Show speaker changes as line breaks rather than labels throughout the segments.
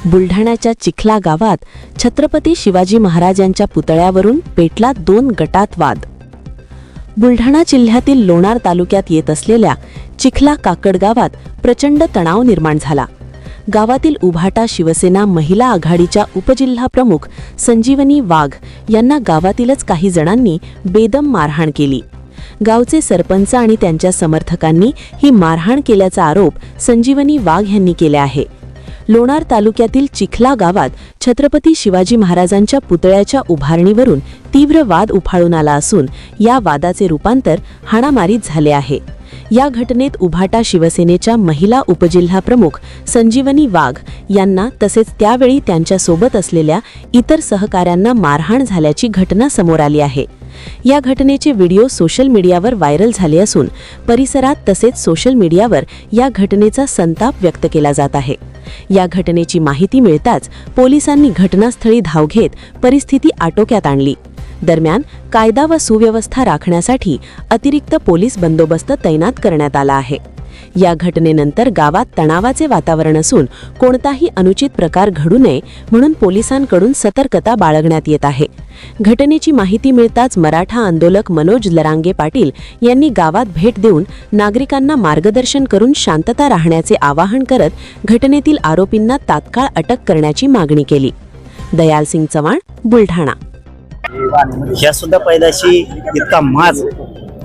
बुलढाण्याच्या चिखला गावात छत्रपती शिवाजी महाराजांच्या पुतळ्यावरून पेटला 2 गटात वाद। बुलढाणा जिल्ह्यातील लोणार तालुक्यात येत असलेल्या चिखला काकड गावात प्रचंड तणाव निर्माण झाला। गावातील उभाटा शिवसेना महिला आघाडीच्या उपजिल्हाप्रमुख संजीवनी वाघ यांना गावातीलच काही जणांनी बेदम मारहाण केली। गावचे सरपंच आणि त्यांच्या समर्थकांनी ही मारहाण केल्याचा आरोप संजीवनी वाघ यांनी केला आहे। लोणार तालुक्यातील चिखला गावात छत्रपती शिवाजी महाराजांच्या पुतळ्याच्या उभारणीवरून तीव्र वाद उफाळून आला असून या वादाचे रूपांतर हाणामारीत झाले आहे। या घटनेत उभाटा शिवसेनेच्या महिला उपजिल्हाप्रमुख संजीवनी वाघ यांना तसेच त्यावेळी त्यांच्या सोबत असलेल्या इतर सहकाऱ्यांना मारहाण झाल्याची घटना समोर आली आहे। या घटनेचे व्हिडिओ सोशल मीडियावर व्हायरल झाले असून परिसरात तसेच सोशल मीडियावर या घटनेचा संताप व्यक्त केला जात आहे। या घटनेची माहिती मिळताच पोलिसांनी घटनास्थळी धाव घेत परिस्थिती आटोक्यात आणली। दरम्यान कायदा व सुव्यवस्था राखण्यासाठी अतिरिक्त पोलीस बंदोबस्त तैनात करण्यात आला आहे। या घटनेनंतर गावात तणावाचे वातावरण असून कोणताही अनुचित प्रकार घडू नये म्हणून पोलिसांकडून सतर्कता बाळगण्यात येत आहे। घटनेची माहिती मिळताच मराठा आंदोलक मनोज लरांगे पाटील यांनी गावात भेट देऊन नागरिकांना मार्गदर्शन करून शांतता राहण्याचे आवाहन करत घटनेतील आरोपींना तात्काळ अटक करण्याची मागणी केली। दयाल सिंग चव्हाण, बुलढाणा।
ह्या सुद्धा पैदाशी इतका माज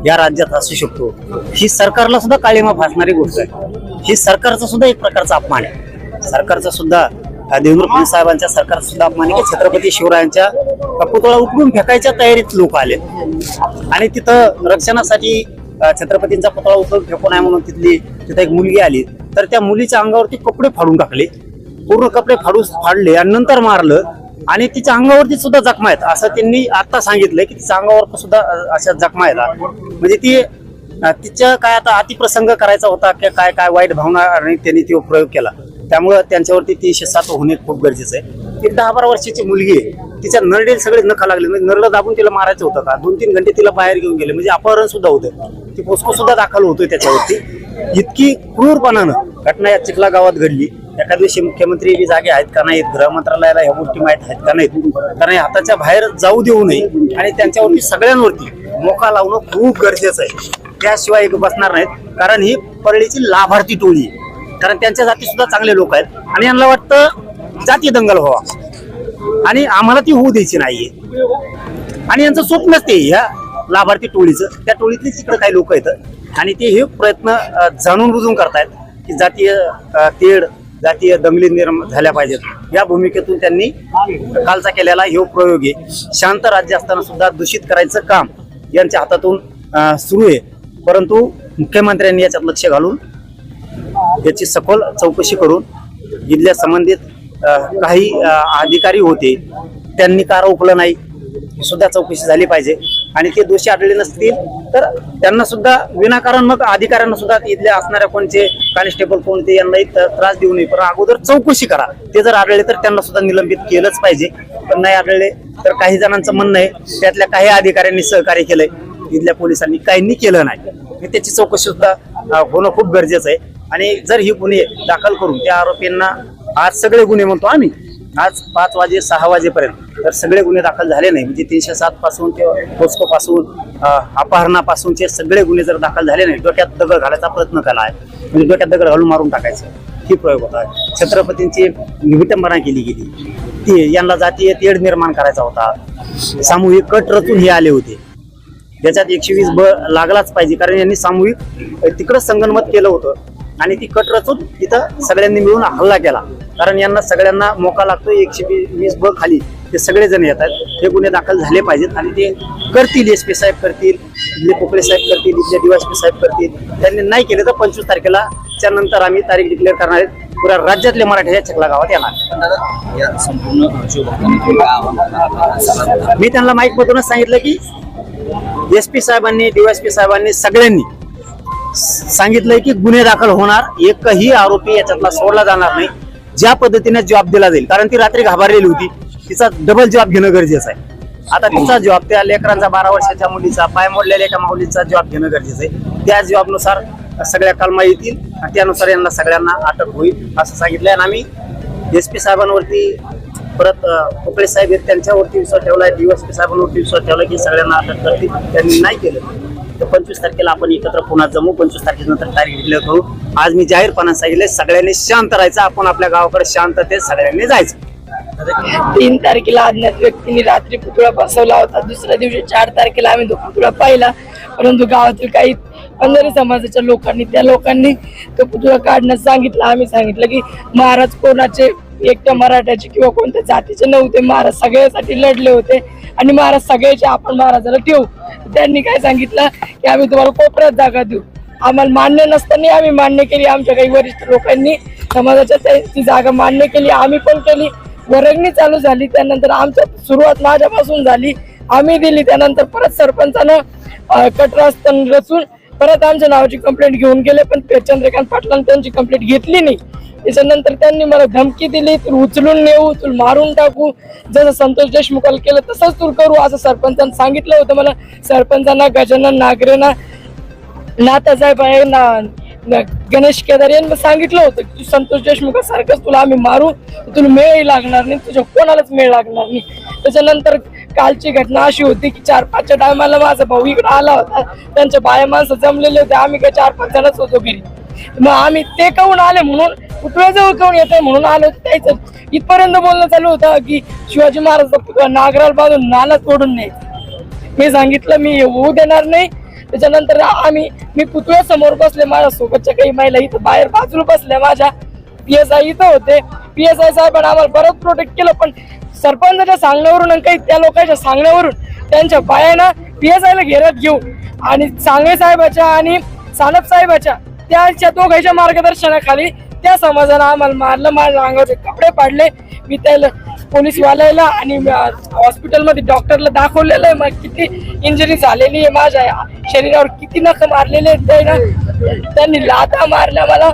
या राज्यात असू शकतो ही सरकारला सुद्धा काळीमा फासणारी गोष्ट आहे। ही सरकारचा सुद्धा एक प्रकारचा अपमान आहे। सरकारचा सुद्धा देवेंद्र फडणवीस साहेबांच्या सरकारचा सुद्धा अपमान आहे की छत्रपती शिवरायांच्या पुतळा उठवून फेकायच्या तयारीत लोक आले आणि तिथं रक्षणासाठी छत्रपतींचा पुतळा उठवून फेकू नये म्हणून तिथं एक मुलगी आली तर त्या मुलीच्या अंगावरती कपडे फाडून टाकले, पूर्ण कपडे फाडले आणि नंतर मारलं आणि तिच्या अंगावरती सुद्धा जखमा आहेत असं त्यांनी आता सांगितलंय की तिच्या अंगावर सुद्धा अशा जखमा आहेत। म्हणजे तिच्या काय आता अतिप्रसंग करायचा होता की काय काय वाईट भावना आणि त्यांनी तो प्रयोग केला, त्यामुळे त्यांच्यावरती ती शिस्तात होणे खूप गरजेचं आहे। ती 10-12 वर्षाची मुलगी आहे, तिच्या नरडेल सगळे नखा लागले, म्हणजे नरडं दाबून तिला मारायचं होतं का? 2-3 घंटे तिला बाहेर घेऊन गेले, म्हणजे अपहरण सुद्धा होतं, ती पोस्को सुद्धा दाखल होतोय त्याच्यावरती। इतकी क्रूरपणानं घटना या चिखला गावात घडली। एका दिवशी मुख्यमंत्री बी जागे आहेत का नाहीत, गृह मंत्रालयाला ह्या गोष्टी माहीत आहेत का नाहीत, कारण हाताच्या बाहेर जाऊ देऊ नये आणि त्यांच्यावरती सगळ्यांवरती मोका लावणं खूप गरजेचं आहे। त्याशिवाय बसणार नाहीत, कारण ही परळीची लाभार्थी टोळी आहे, कारण त्यांच्या जाती सुद्धा चांगले लोक आहेत आणि यांना वाटतं जाती दंगल व्हावा आणि आम्हाला ती होऊ द्यायची नाहीये आणि यांचं स्वप्नच ते ह्या लाभार्थी टोळीचं। त्या टोळीतले तिकडे काही लोक आहेत आणि ते हे प्रयत्न जाणून बुजून करतायत की जातीय तेढ, जातीय दंगली निर्माण झाल्या पाहिजेत। या भूमिकेतून त्यांनी कालचा केलेला हे प्रयोग आहे। शांत राज्य असताना सुद्धा दूषित करायचं काम यांच्या हातातून सुरू आहे, परंतु मुख्यमंत्र्यांनी याच्यात लक्ष घालून याची सखोल चौकशी करून जिल्ह्यात संबंधित काही अधिकारी होते त्यांनी का रोखलं नाही सुद्धा चौकशी झाली पाहिजे आणि ते दोषी आढळले नसतील तर त्यांना सुद्धा विनाकारण मग अधिकाऱ्यांना सुद्धा इथल्या असणाऱ्या कोणते कॉन्स्टेबल कोणते यांनाही त्रास देऊ नये, पण अगोदर चौकशी करा। ते जर आढळले तर त्यांना सुद्धा निलंबित केलंच पाहिजे, पण नाही आढळले तर काही जणांचं म्हणणं आहे त्यातल्या काही अधिकाऱ्यांनी सहकार्य केलंय, इथल्या पोलिसांनी काहींनी केलं नाही। त्याची चौकशी सुद्धा होणं खूप गरजेचं आहे आणि जर ही गुन्हे दाखल करून त्या आरोपींना आज सगळे गुन्हे म्हणतो आम्ही आज 5 वाजे 6 वाजेपर्यंत तर सगळे गुन्हे दाखल झाले नाही, म्हणजे 307 पासून ते पोस्को पासून अपहरणापासूनचे सगळे गुन्हे जर दाखल झाले नाही, डोक्यात दगड घालायचा प्रयत्न केला आहे, म्हणजे डोक्यात दगड घालून मारून टाकायचं ही प्रयोग होता। छत्रपतींची विटंबना केली गेली, ती यांना जातीय तेढ निर्माण करायचा होता, सामूहिक कट रचून हे आले होते, ज्याच्यात 120 बळ लागलाच पाहिजे, कारण यांनी सामूहिक तिकडं संगनमत केलं होतं आणि ती कट रचून तिथं सगळ्यांनी मिळून हल्ला केला, कारण यांना सगळ्यांना मोका लागतो। 120 बळ खाली ते सगळे जण येतात, हे गुन्हे दाखल झाले पाहिजेत आणि ते करतील, SP साहेब करतील, इथले पोकळे साहेब करतील, इथले DYSP साहेब करतील। त्यांनी नाही केले तर 25 तारखेला त्यानंतर आम्ही तारीख डिक्लेअर करणार आहेत, पुऱ्या राज्यातले मराठ्याच्या चिखला गावात येणार। मी त्यांना माईक मधूनच सांगितलं की SP साहेबांनी DYSP साहेबांनी सगळ्यांनी सांगितलंय की गुन्हे दाखल होणार, एकही आरोपी याच्यातला सोडला जाणार नाही। ज्या पद्धतीने जॉब दिला जाईल, कारण ती रात्री घाबरलेली होती, तिचा डबल जॉब घेणं गरजेचं आहे। आता तिचा जॉब त्या लेकरांचा 12 वर्षाच्या मुलीचा पाय मोडलेल्या एका मुलीचा जॉब घेणं गरजेचं आहे। त्या जॉबनुसार सगळ्या कलमा येतील आणि त्यानुसार यांना सगळ्यांना अटक होईल असं सांगितलंय आणि आम्ही SP साहेबांवरती, परत पोकळे साहेब आहेत त्यांच्यावरती विश्वास ठेवलाय, DSP साहेबांवरती विश्वास ठेवला की सगळ्यांना अटक करतील. त्यांनी नाही केलं. तर 25 तारखेला आपण एकत्र पुन्हा जमू. 25 तारखेनंतर तारीख डिक्लेअर करू. आज मी जाहीरपणाने सांगितले, सगळ्यांनी शांत राहायचं. आपण आपल्या गावाकडे शांततेत सगळ्यांनी जायचं.
3 तारखेला अज्ञात व्यक्तीने रात्री पुतळा बसवला होता. दुसऱ्या दिवशी 4 तारखेला आम्ही तो पुतळा पाहिला, परंतु गावातील काही पंजारी समाजाच्या लोकांनी त्या लोकांनी तो पुतळा काढण्यास सांगितलं. आम्ही सांगितलं की महाराज कोणाचे एकट्या मराठ्याचे किंवा कोणत्या जातीचे नव्हते, महाराज सगळ्यासाठी लढले होते आणि महाराज सगळ्याचे आपण महाराजाला ठेवू. त्यांनी काय सांगितलं की आम्ही तुम्हाला कोपऱ्यात जागा देऊ. आम्हाला मान्य नसताना आम्ही मान्य केली. आमच्या काही वरिष्ठ लोकांनी समाजाच्या ती जागा मान्य केली, आम्ही पण केली. वर्गणी चालू झाली, त्यानंतर आमच्या सुरुवात माझ्यापासून झाली, आम्ही दिली. त्यानंतर परत सरपंचानं कटरस्थान रचून परत आमच्या नावाची कंप्लेंट घेऊन गेले, पण चंद्रकांत पाटलांनी त्यांची कंप्लेंट घेतली नाही. त्याच्यानंतर त्यांनी मला धमकी दिली, तुला उचलून नेऊ, तुला मारून टाकू, जसं संतोष देशमुखाला केलं तसंच तुला करू, असं सरपंचांनी सांगितलं होतं मला. सरपंचांना, गजानन नागरेंना, नाथासाहेब आहे ना, गणेश केदार यांनी सांगितलं होतं की तू संतोष देशमुखासारखंच तुला आम्ही मारू, तुला मेळही लागणार नाही, तुझ्या कोणालाच मेळ लागणार नाही. त्याच्यानंतर कालची घटना अशी होती की 4-5च्या टायमाला माझा भाऊ इकडे आला होता, त्यांच्या बाया माणसं जमलेले होते, आम्ही काय 4-5 जणच होतो घरी. मग आम्ही ते कहून आले म्हणून पुतळ्याजवळ कहून येते म्हणून आलो. त्याचं इथपर्यंत बोलणं चालू होतं की शिवाजी महाराजचा पुतळा नागराला बांधून नाला तोडून न्यायचा. मी सांगितलं मी होऊ देणार नाही. त्याच्यानंतर मी पुतळ्या समोर बसले, माझ्या सोबतच्या काही महिला इथं बाहेर बाजूला बसल्या, माझ्या PSI इथं होते. PSI साहेबांनी आम्हाला बरंच प्रोटेक्ट केलं, पण सरपंचाच्या सांगण्यावरून आणि काही त्या लोकांच्या सांगण्यावरून त्यांच्या बायानं PSIला घेरत घेऊन आणि सांगळे साहेबाच्या आणि सानप साहेबाच्या त्याच्या दोघांच्या मार्गदर्शनाखाली त्या समाजानं आम्हाला मारलं. माझ्या अंगावरचे कपडे पाडले. मी त्याला पोलीसवाल्याला आणि हॉस्पिटलमध्ये डॉक्टरला दाखवलेलं आहे मग किती इंजुरी झालेली आहे, माझ्या शरीरावर किती नख मारलेले आहेत. त्यांनी लाथा मारल्या मला,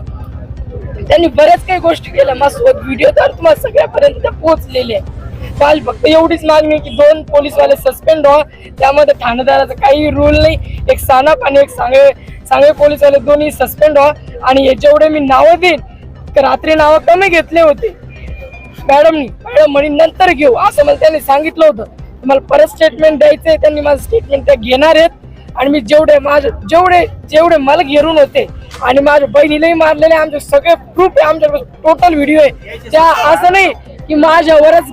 त्यांनी बऱ्याच काही गोष्टी केल्या. माझ्यासोबत व्हिडिओ तर तुम्हाला सगळ्यापर्यंत पोहोचलेले आहे. काल फक्त एवढीच मागणी की 2 पोलीसवाले सस्पेंड व्हा, त्यामध्ये ठाणेदाराचा काही रूल नाही. एक सानप आणि एक सांगळे पोलीसवाले दोन्ही सस्पेंड व्हा. आणि जेवढे मी नावं देईन, रात्री नावं कमी घेतले होते मॅडम म्हणे नंतर घेऊ असं मला त्यांनी सांगितलं होतं. तुम्हाला परत स्टेटमेंट द्यायचंय, त्यांनी माझं स्टेटमेंट त्या घेणार आहेत. आणि मी जेवढे मला घेरून होते आणि माझ्या बहिणीलाही मारलेले आमचे सगळे प्रूफ आहे, आमच्याकडे टोटल व्हिडिओ आहे. त्या असं नाही की माझ्यावरच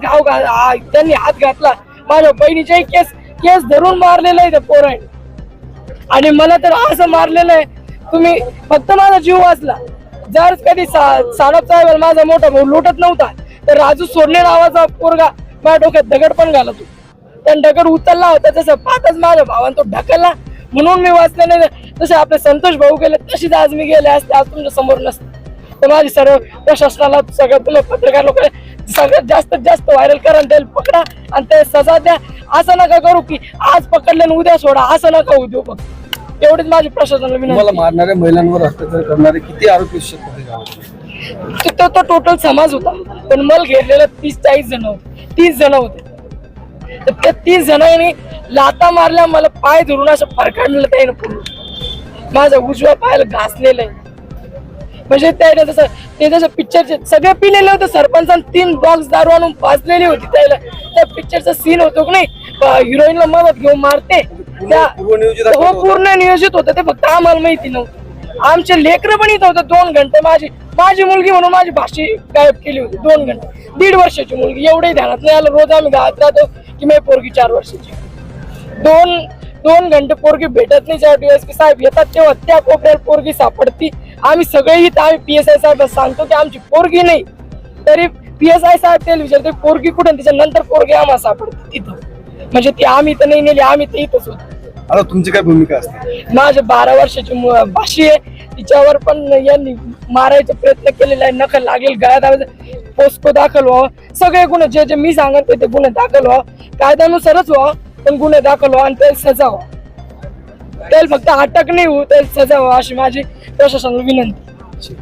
त्यांनी हात घातला, माझ्या बहिणीच्याही केस धरून मारलेलं आहे त्या पोरांनी. आणि मला तर असं मारलेलं आहे, तुम्ही फक्त माझा जीव वाचला. जर कधी सानप साहेब माझा मोठा भाऊ लुटत नव्हता तर राजू सोडले नावाचा पोरगा माझ्या डोक्यात दगड पण घालत होता. त्याने दगड उचलला होता, जसं पाहताच माझ्या भावानं तो ढकलला म्हणून मी वाचले नाही. जसे आपले संतोष भाऊ गेले तशीच आज मी गेले असते, आज तुमच्या समोर नसते. तर माझी सर्व प्रशासनाला, सगळं तुला पत्रकार लोक सगळ्यात जास्त व्हायरल करा, त्याला पकडा आणि ते सजा द्या. असं नका करू की आज पकडले आणि उद्या सोडा, असं नका होऊ देऊ. फक्त एवढीच माझी प्रशासनाला विनंती.
मला मारणाऱ्या महिलांवर अत्याचार करणारे किती आरोपी शकतात?
तो टोटल समाज होता, पण मला घेरलेला 30-40 जण होते, 30 जण होते. तर त्या 30 जणांनी लाता मारल्या, मला पाय धरून असं फरकाडलं त्यानं पूर्ण. माझा उजव्या पायाला घासलेलं आहे. म्हणजे ते जसं पिक्चरचे सगळे पिलेले होते. सरपंचाने 3 बॉक्स दारू आणून पाजलेली होती त्याला. त्या पिक्चरचा सीन होतो की नाही, हिरोईनला मदत घेऊन मारते, पूर्ण नियोजित होतं. ते फक्त आम्हाला माहिती नव्हतं. आमचे लेकरं पण इथं होतं. 2 घंटे माझी मुलगी म्हणून माझी भाषी गायब केली होती. 2 घंटे, 1.5 वर्षाची मुलगी, एवढंही ध्यानात नाही आलं. रोज आम्ही गावात राहतो की मी पोरगी 4 वर्षाची. 2 घंटे पोरगी भेटत नाही. जेव्हा DSP साहेब येतात तेव्हा त्या कोपऱ्याला पोरगी सापडती. आम्ही सगळेही आम्ही PSI साहेब सांगतो की आमची पोरगी नाही, तरी PSI साहेब त्याला विचारते पोरगी कुठे, त्याच्यानंतर पोरगी आम्हाला सापडते तिथं. म्हणजे ती आम्ही तर नाही नेली, आम्ही तर इथंच होतो.
आता तुमची काय भूमिका असते?
माझ्या 12 वर्षाची भाषी आहे, तिच्यावर पण यांनी मारायचा प्रयत्न केलेला आहे. नखल लागेल, गळ्यात पोस्को दाखल व्हावं, सगळे गुन्हे जे मी सांगत ते गुन्हे दाखल व्हावं, कायद्यानुसारच व्हावं, पण गुन्हे दाखल व्हावं आणि त्याला सजा व्हावं. त्याला फक्त अटक नाही होऊ, त्याला सजा व्हावं अशी माझी प्रशासनाला विनंती.